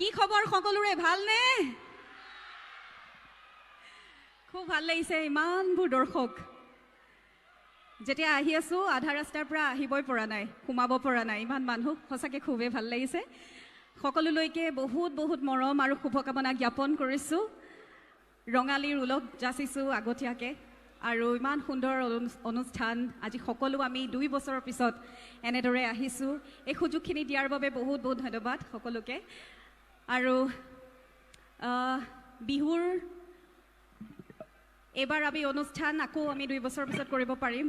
কি খবৰ সকলোৰে ভালনে? খুব ভাল লাগিছে ইমানবোৰ দৰ্শক যেতিয়া আহি আছো আধা ৰাস্তাৰ পৰা আহিবই পৰা নাই সোমাব পৰা নাই ইমান মানুহ সঁচাকৈ খুবেই ভাল লাগিছে সকলোলৈকে বহুত বহুত মৰম আৰু শুভকামনা জ্ঞাপন কৰিছো ৰঙালীৰ উলক যাচিছো আগতীয়াকে আৰু ইমান সুন্দৰ অনুষ্ঠান আজি সকলো আমি 2 বছৰৰ পিছত এনেদৰে আহিছো এই সুযোগখিনি দিয়াৰ বাবে বহুত বহুত ধন্যবাদ সকলোকে আৰু বিহুৰ এবাৰ আমি অনুষ্ঠান আকৌ আমি 2 বছৰ পিছত কৰিব পাৰিম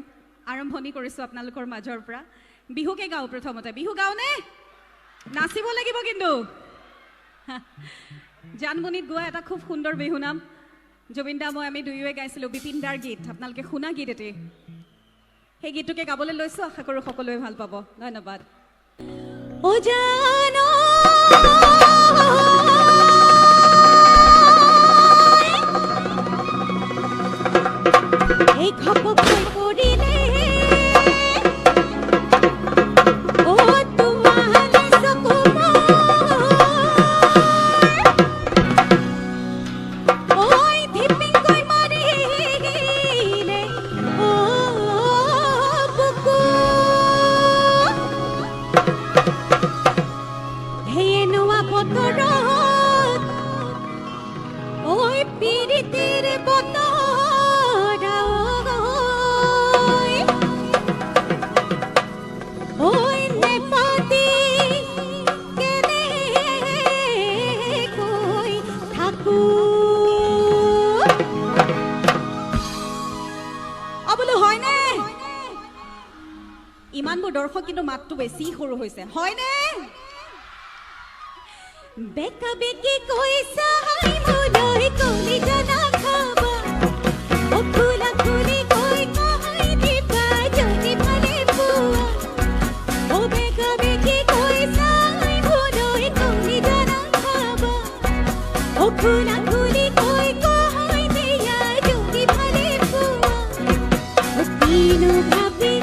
আৰম্ভণি কৰিছো আপোনালোকৰ মাজৰ পৰা বিহুকে গাও প্ৰথমতে বিহু গাওনে নাচিব লাগিব কিন্তু জানমনিত গোৱা এটা খুব সুন্দৰ বিহু নাম জবিন্দা মই আমি দুয়োৱে গাইছিলো বিপিনদাৰ গীত আপোনালোকে শুনা গীত এটি সেই গীতটোকে গাবলৈ লৈছো আশা কৰো সকলোৱে ভাল পাব ধন্যবাদ ও জানো এই খপক কৰিলে ইমানবোৰ দৰ্শক কিন্তু মাতটো বেছি সৰু হৈছে হয়নে বেকা বেকি কৈছা হাই মোলৈ কলি জানা খাবা ও ফুলা ফুলি কৈ কহাই দিবা যদি ভালে পোৱা ও বেকা বেকি কৈছা হাই মোলৈ কলি জানা খাবা ও ফুলা ফুলি কৈ কহাই দিয়া যদি ভালে পোৱা ও কিনো ভাবি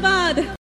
ধন্যবাদ।